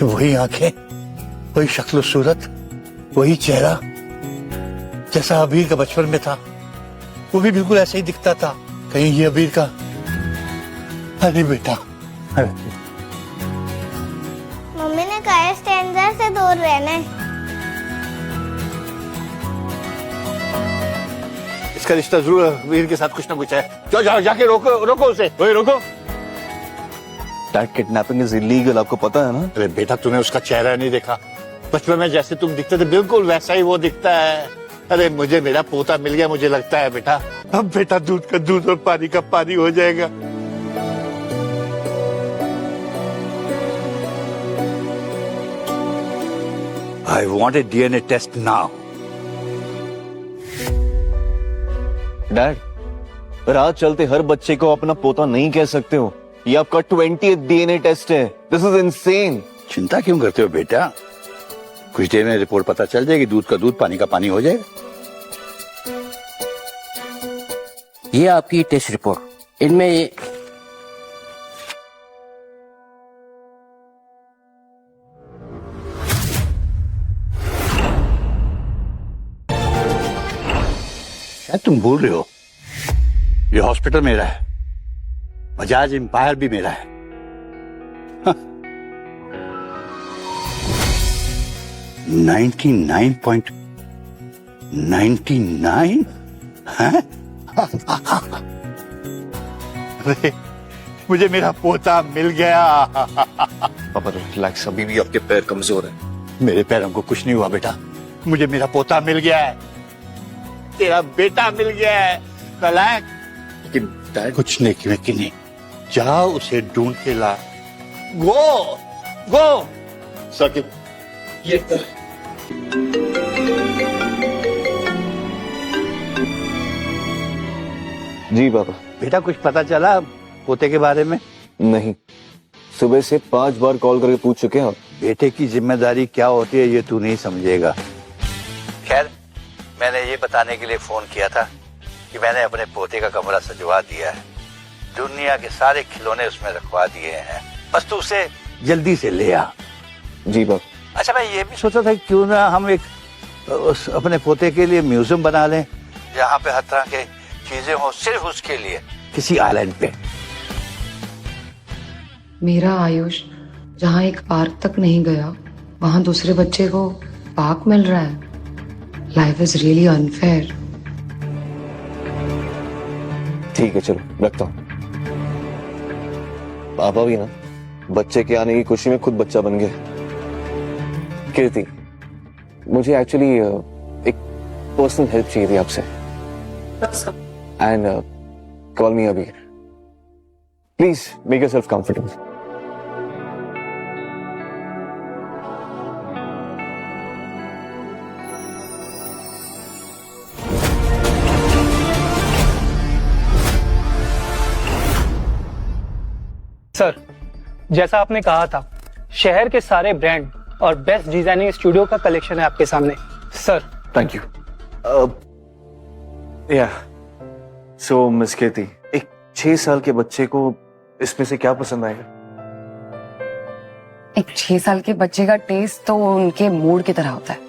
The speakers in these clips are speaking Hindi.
वही आंखें, वही शक्ल सूरत, वही चेहरा जैसा अबीर का बचपन में था। वो भी बिल्कुल ऐसे ही दिखता था। कहीं ये अबीर का? अरे बेटा, मम्मी ने कहा है स्ट्रेंजर से दूर रहना है। इसका रिश्ता जरूर अबीर के साथ कुछ ना कुछ है। जाओ जाओ, जाके रोको उसे। ओए रोको। डैड, किडनैपिंग इज इलीगल, आपको पता है ना? अरे बेटा, तूने उसका चेहरा नहीं देखा? बचपन में जैसे तुम दिखते थे बिल्कुल वैसा ही वो दिखता है। अरे मुझे मेरा पोता मिल गया, मुझे लगता है बेटा अब बेटा दूध का दूध और पानी का पानी हो जाएगा। I want a DNA test now. Dad, रात चलते हर बच्चे को अपना पोता नहीं कह सकते हो। ये आपका 20th डीएनए टेस्ट है। This is insane. चिंता क्यों करते हो बेटा? कुछ देर में रिपोर्ट पता चल जाएगी, दूध का दूध पानी का पानी हो जाएगा। ये आपकी टेस्ट रिपोर्ट। इनमें शायद तुम भूल रहे हो, ये हॉस्पिटल मेरा है, बजाज एम्पायर भी मेरा है। 99.99 हैं? अरे मुझे मेरा पोता मिल गया। पापा रिलैक्स, अभी भी आपके पैर कमजोर है। मेरे पैरों को कुछ नहीं हुआ बेटा, मुझे मेरा पोता मिल गया है, तेरा बेटा मिल गया है। नालायक। लेकिन डैड, कुछ नहीं कि नहीं, जाओ उसे ढूंढ के ला। गो साकिब। जी पापा। बेटा कुछ पता चला पोते के बारे में? नहीं, सुबह से 5 बार कॉल करके पूछ चुके हैं आप। बेटे की जिम्मेदारी क्या होती है ये तू नहीं समझेगा। खैर, मैंने ये बताने के लिए फोन किया था कि मैंने अपने पोते का कमरा सजवा दिया है, दुनिया के सारे खिलौने उसमें रखवा दिए हैं, बस तू उसे जल्दी से ले आ। जी बाप। अच्छा, मैं ये भी सोचा था क्यों ना हम एक अपने पोते के लिए म्यूजियम बना लें, जहाँ पे हर तरह के चीजें हो सिर्फ उसके लिए, किसी आइलैंड पे। मेरा आयुष जहाँ एक पार्क तक नहीं गया, वहां दूसरे बच्चे को पार्क मिल रहा है। Life is really unfair. ठीक है, चलो रखता हूँ। पापा भी ना बच्चे के आने की खुशी में खुद बच्चा बन गए। कीर्ति, मुझे एक्चुअली एक पर्सनल हेल्प चाहिए थी आपसे। And call me Abir. Please make yourself comfortable. Sir, जैसा आपने कहा था, शहर के सारे ब्रांड और बेस्ट डिजाइनिंग स्टूडियो का कलेक्शन है आपके सामने। Sir, thank you. So miss Kirti, एक 6 साल के बच्चे को इसमें से क्या पसंद आएगा? एक 6 साल के बच्चे का टेस्ट तो उनके मूड की तरह होता है,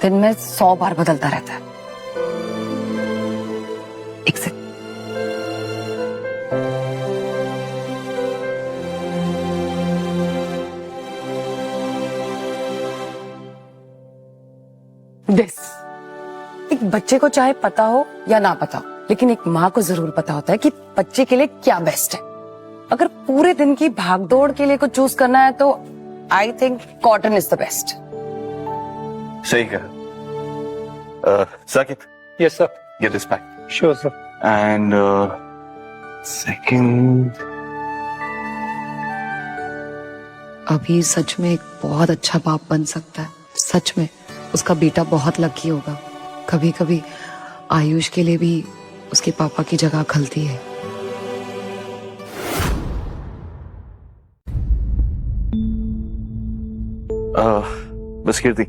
दिन में 100 बार बदलता रहता है। एक से दिस, एक बच्चे को चाहे पता हो या ना पता हो, लेकिन एक माँ को जरूर पता होता है कि बच्चे के लिए क्या बेस्ट है। अगर पूरे दिन की भागदौड़ के लिए कुछ चूज करना है तो I think cotton is the best. सही कहा। Saqib, yes sir. Get this back. Sure sir. And second. अभी सच में एक बहुत अच्छा बाप बन सकता है। सच में उसका बेटा बहुत लकी होगा। कभी कभी आयुष के लिए भी उसके पापा की जगह खलती है। बस कीर्ति,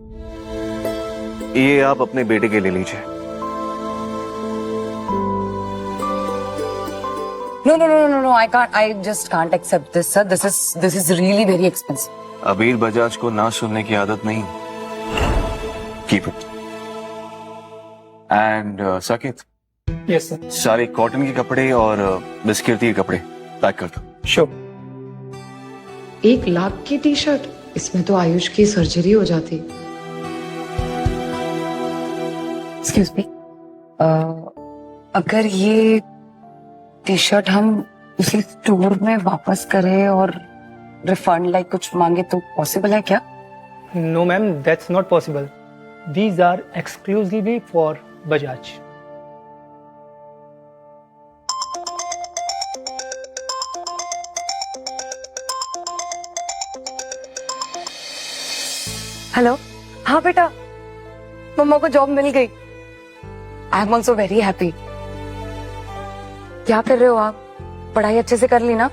ये आप अपने बेटे के लिए लीजिए। No, I can't. I just can't accept this, sir. This is really very expensive. अबीर बजाज को ना सुनने की आदत नहीं। Keep it. And Saket, yes sir. सारे कॉटन के कपड़े और मिस कीर्ति के कपड़े पैक कर दो। श्योर। 1 लाख की टी शर्ट, इसमें तो आयुष की सर्जरी हो जाती। एक्सक्यूज मी, अगर ये टी शर्ट हम उसी स्टोर में वापस करें और रिफंड लाइक कुछ मांगे तो पॉसिबल है क्या? No ma'am, that's not possible. These are exclusively for Bajaj. Hello, हाँ बेटा, मम्मा को जॉब मिल गई। I am also very happy. क्या कर रहे हो आप? पढ़ाई अच्छे से कर ली ना?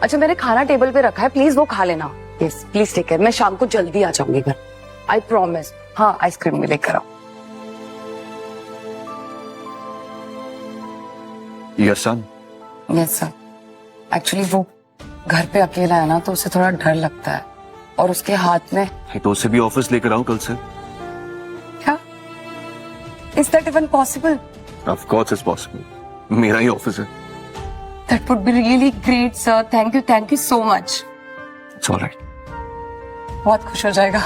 अच्छा, मैंने खाना टेबल पे रखा है, प्लीज वो खा लेना। Yes, please take care. मैं शाम को जल्दी आ जाऊंगी घर, आई प्रॉमिस। हाँ, आइसक्रीम भी लेकर आओ। Yes son. Yes sir. Actually वो घर पे अकेला है ना, तो उसे थोड़ा डर लगता है, और उसके हाथ में तो उसे भी ऑफिस लेकर आओ कल से। क्या? Is that even possible? Of course it's possible, मेरा ही ऑफिस है। That would be really great sir, thank you so much. It's alright. बहुत खुश हो जाएगा।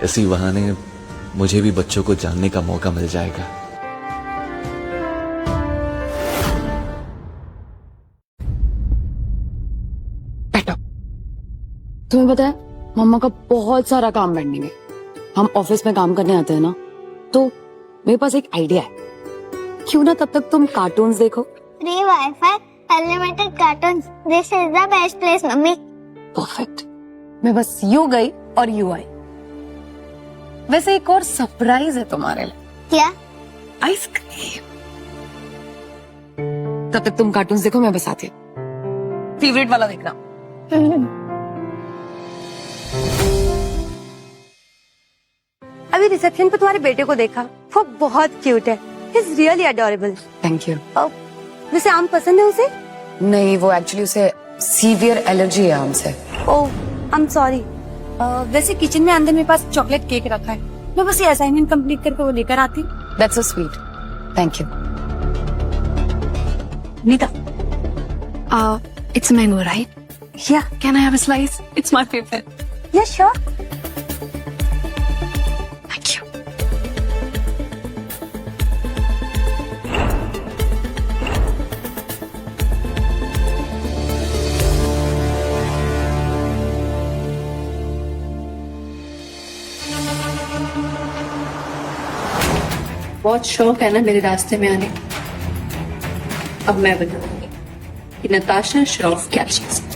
इसी बहाने मुझे भी बच्चों को जानने का मौका मिल जाएगा। बैठो। तुम्हें पता है, मम्मा का बहुत सारा काम पेंडिंग है। हम ऑफिस में काम करने आते हैं ना, तो मेरे पास एक आइडिया है। क्यों ना तब तक तुम कार्टून्स देखो। Free wifi, unlimited cartoons, this is the best place mummy. Perfect. मैं बस यू गई और यू आई। वैसे एक और सरप्राइज है तुम्हारे लिए। क्या? आइसक्रीम। तब तक तुम कार्टून्स देखो, मैं बस आती हूँ। फेवरेट वाला देखना। अभी रिसेप्शन पे तुम्हारे बेटे को देखा, वो बहुत क्यूट है। He is really adorable. Thank you. वैसे आम पसंद है उसे? नहीं, वो एक्चुअली उसे सीवियर एलर्जी है हमसे। ओह, आई एम सॉरी। वैसे किचन में अंदर मेरे पास चॉकलेट केक रखा है, मैं बस ये असाइनमेंट कंप्लीट करके वो लेकर आती हूँ। That's so sweet, thank you. Nita, It's mango, right? या Can I have a slice? It's my favorite. या श्योर। Thank you. बहुत शौक है ना मेरे रास्ते में आने। अब मैं बताऊंगी कि नताशा श्रॉफ क्या चीज है।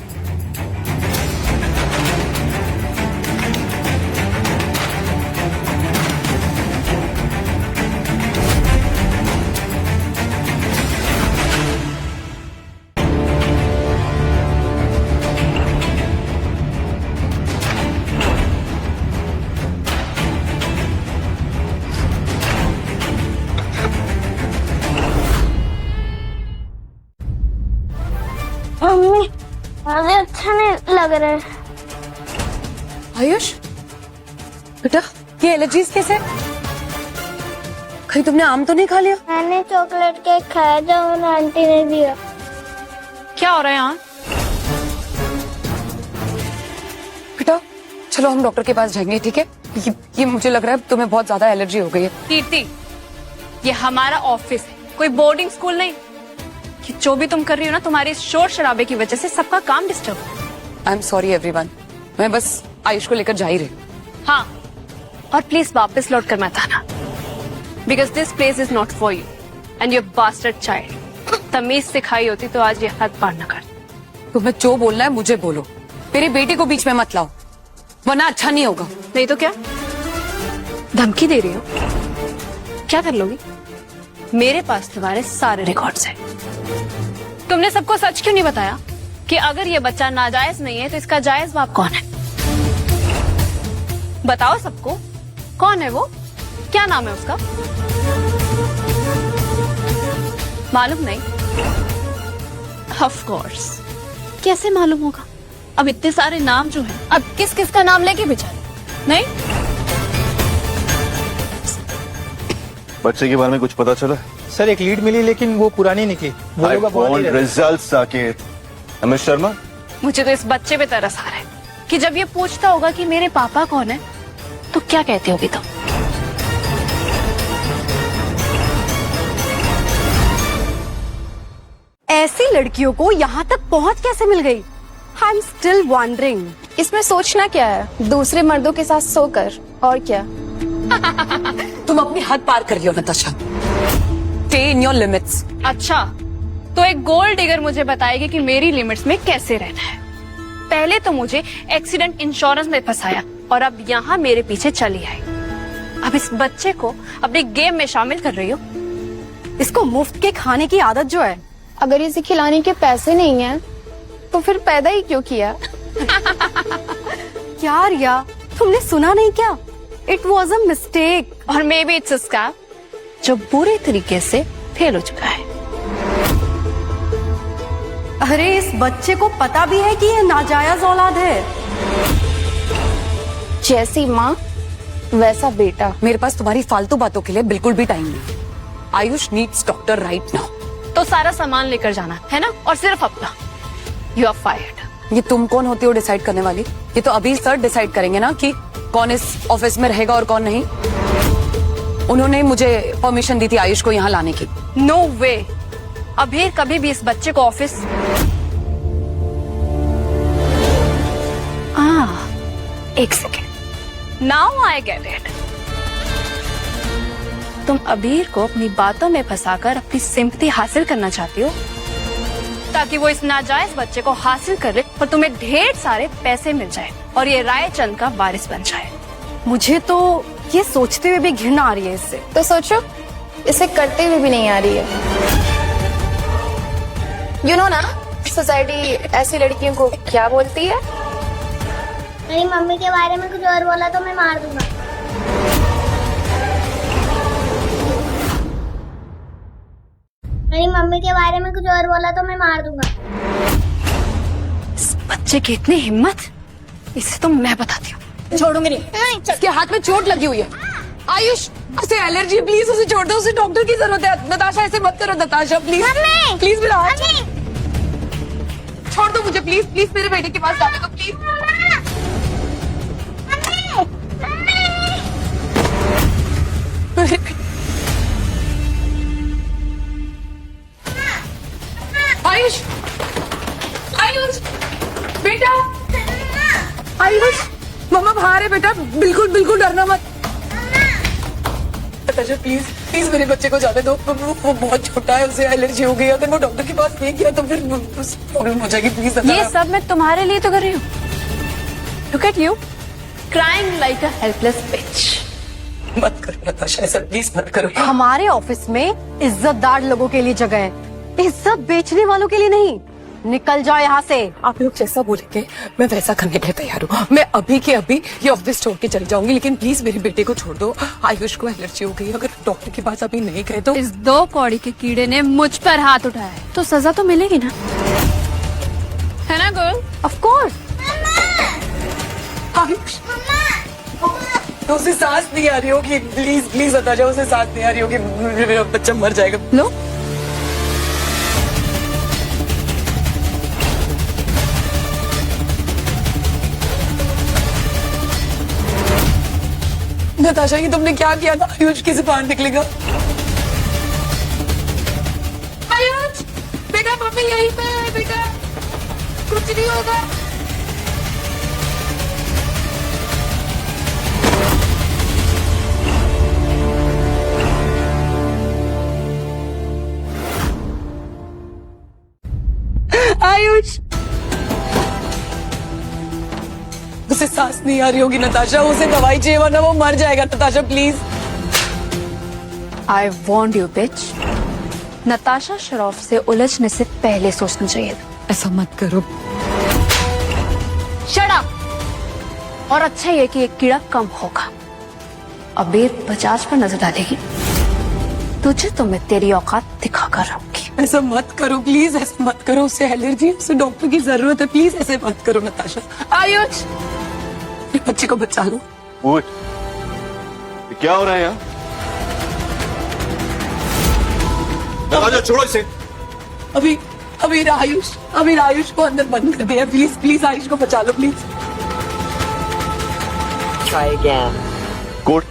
मम्मी, मुझे अच्छा नहीं लग रहा है। आयुष बेटा, ये एलर्जीज कैसे? कहीं तुमने आम तो नहीं खा लिया? मैंने चॉकलेट केक खाया था और आंटी ने दिया। क्या हो रहा है यहाँ? बेटा चलो हम डॉक्टर के पास जाएंगे, ठीक है? ये मुझे लग रहा है तुम्हें बहुत ज्यादा एलर्जी हो गई है। कीर्ति, ये हमारा ऑफिस है, कोई बोर्डिंग स्कूल नहीं। कि जो भी तुम कर रही हो ना, तुम्हारे इस शोर शराबे की वजह से सबका काम डिस्टर्ब हो। आई एम सॉरी एवरीवन, मैं बस आयुष को लेकर जा ही रही। हाँ, और प्लीज वापस लौट कर मत आना, because this place is not for you and your bastard child. तमीज सिखाई होती तो आज ये हद पार न कर। तुम्हें जो बोलना है मुझे बोलो, मेरे बेटे को बीच में मत लाओ, वरना अच्छा नहीं होगा। नहीं तो क्या धमकी दे रही हो? क्या कर लोगी? मेरे पास तुम्हारे सारे रिकॉर्ड्स हैं। तुमने सबको सच क्यों नहीं बताया कि अगर ये बच्चा नाजायज नहीं है तो इसका जायज बाप कौन है? बताओ सबको, कौन है वो? क्या नाम है उसका? मालूम नहीं? ऑफ कोर्स, कैसे मालूम होगा? अब इतने सारे नाम जो हैं, अब किस किस का नाम लेके बेचारे? नहीं, बच्चे के बारे में कुछ पता चला? सर एक लीड मिली लेकिन वो पुरानी निकली। वो I लोग अब वहाँ नहीं want रहते। results, साकेत। अमित शर्मा, मुझे तो इस बच्चे पे तरस आ रहा है कि जब ये पूछता होगा कि मेरे पापा कौन है तो क्या कहते होगी तुम? ऐसी लड़कियों को यहाँ तक पहुँच कैसे मिल गई? I am still wondering. इसमें सोचना क्या है, दूसरे मर्दों के साथ सोकर, और क्या। तुम अपनी हद पार कर रही हो Natasha. Stay in your limits. अच्छा, तो एक गोल्ड डिगर मुझे बताएगी कि मेरी लिमिट्स में कैसे रहना है। पहले तो मुझे एक्सीडेंट इंश्योरेंस में फंसाया और अब यहाँ मेरे पीछे चली आई। अब इस बच्चे को अपने गेम में शामिल कर रही हो। इसको मुफ्त के खाने की आदत जो है। अगर इसे खिलाने के पैसे नहीं है तो फिर पैदा ही क्यों किया? क्या रिया, तुमने सुना नहीं क्या? It was a mistake. और maybe it's a scam जो बुरे तरीके से फेल हो चुका है। अरे इस बच्चे को पता भी है कि ये नाजायज औलाद है। जैसी माँ वैसा बेटा। मेरे पास तुम्हारी फालतू बातों के लिए बिल्कुल भी टाइम नहीं। Ayush needs doctor right now. तो सारा सामान लेकर जाना है ना, और सिर्फ अपना। You are fired. ये तुम कौन होती हो डिसाइड करने वाली? ये तो अभी सर डिसाइड करेंगे ना कि कौन इस ऑफिस में रहेगा और कौन नहीं। उन्होंने मुझे परमिशन दी थी आयुष को यहाँ लाने की। नो वे, अभी कभी भी इस बच्चे को ऑफिस। एक second, now I get it. तुम अबीर को अपनी बातों में फंसाकर अपनी सिंपैथी हासिल करना चाहती हो ताकि वो इस नाजायज बच्चे को हासिल कर ले और तुम्हें ढेर सारे पैसे मिल जाए और ये रायचंद का वारिस बन जाए। मुझे तो ये सोचते हुए भी घृणा आ रही है इससे। तो सोचो, इसे करते हुए भी नहीं आ रही है। यू नो ना, सोसाइटी ऐसी लड़कियों को क्या बोलती है? मेरी मम्मी के बारे में कुछ और बोला तो मैं मार दूंगा। मेरी मम्मी के बारे में कुछ और बोला तो मैं मार दूंगा। इस बच्चे की इतनी हिम्मत, इसे तो मैं बताती हूँ। छोड़ूंगी नहीं। इसके हाथ में चोट लगी हुई है। आयुष, उसे एलर्जी, प्लीज उसे छोड़ दो। उसे डॉक्टर की जरूरत है। नताशा ऐसे मत करो नताशा, प्लीज प्लीज। मेरा छोड़ दो मुझे, प्लीज प्लीज। मेरे बेटे के पास जाने दो प्लीज। आयुष, आयुष बेटा, आयुष मम्मा बाहर है बेटा। बिल्कुल बिल्कुल डरना मत। नताशा प्लीज प्लीज मेरे बच्चे को जाने दो। वो बहुत छोटा है, उसे एलर्जी हो गई। अगर वो डॉक्टर के पास नहीं गया तो फिर प्रॉब्लम हो जाएगी। प्लीज ये सब मैं तुम्हारे लिए तो कर रही हूँ। Look at you, crying like a helpless bitch. मत करो नताशा, ऐसा प्लीज मत करो। हमारे ऑफिस में इज्जतदार लोगों के लिए जगह है, इज्जत बेचने वालों के लिए नहीं। निकल जाओ यहाँ से। आप लोग जैसा बोलेंगे मैं वैसा करने के लिए तैयार हूँ। मैं अभी के अभी ये ऑफिस छोड़ के चली जाऊंगी, लेकिन प्लीज मेरे बेटे को छोड़ दो। आयुष को एलर्जी हो गई। अगर डॉक्टर के पास अभी नहीं गए तो इस 2 कौड़ी के कीड़े ने मुझ पर हाथ उठाया है तो सजा तो मिलेगी ना, है ना गर्ल? Of course. आयुष, तो उसे सांस नहीं आ रही होगी। प्लीज प्लीज बता जाओ, उसे सांस नहीं आ रही होगी। मेरा बच्चा मर जाएगा। लो, नताशा ये तुमने क्या किया था? आयुष कैसे बाहर निकलेगा? आयुष बेटा, मम्मी यहीं पे है बेटा, कुछ नहीं होगा। आयुष, उसे सांस नहीं आ रही होगी नताशा। उसे दवाई चाहिए वरना वो मर जाएगा। Natasha please. I want you बिच। नताशा श्रॉफ से उलझने से पहले सोचना चाहिए था। ऐसा मत करो। Shut up. और अच्छा ये कि एक कीड़ा कम होगा। अबीर बजाज पर नजर डालेगी तुझे तो मैं तेरी औकात दिखाकर रहूंगी। ऐसा मत करो प्लीज, ऐसा मत करो, उससे एलर्जी है, उसे डॉक्टर की जरूरत है, प्लीज ऐसे मत करो नताशा। आयुष, मेरे बच्चे को बचा लो। उठ, ये क्या हो रहा है यहाँ? दरवाजा छोड़ो इसे। अभी आयुष को अंदर बंद कर दिया, प्लीज प्लीज आयुष को बचा लो please. Code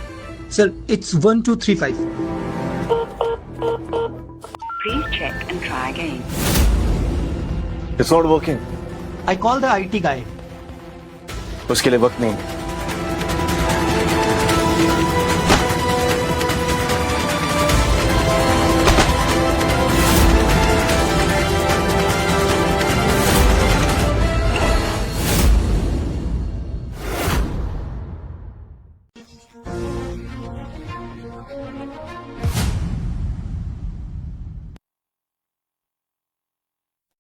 sir it's 1235। It's not working. I call the IT guy। उसके लिए वक्त नहीं।